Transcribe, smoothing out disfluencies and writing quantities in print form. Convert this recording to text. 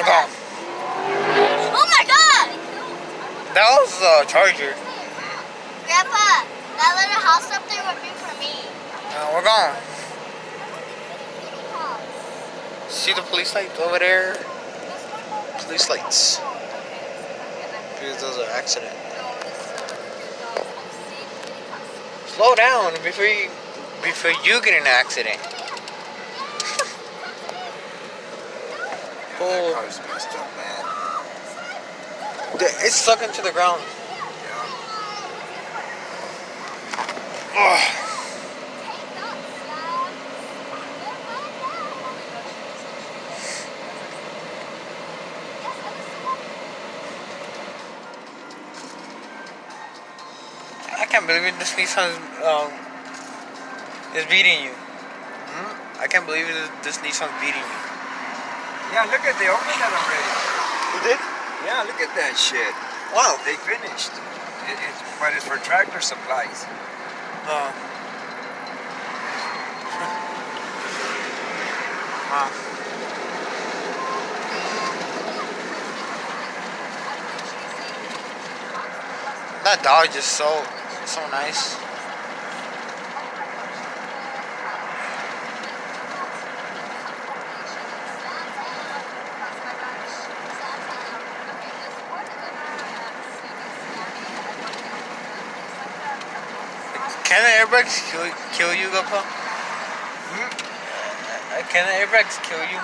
Okay. Oh my god! That was a Charger. Grandpa, that little house up there would be for me. We're gone. See the police lights over there? Police lights. Because those are accident. Slow down before you get in an accident. That car's messed up, man. It's stuck into the ground. Yeah. I can't believe it. This Nissan is beating you. I can't believe it. This Nissan's beating you. Yeah, look at they opened that already. You did? Yeah, look at that shit. Wow. They finished. But it's for tractor supplies. That Dodge is so nice. Can the airbags kill you, Grandpa? Can the airbags kill you?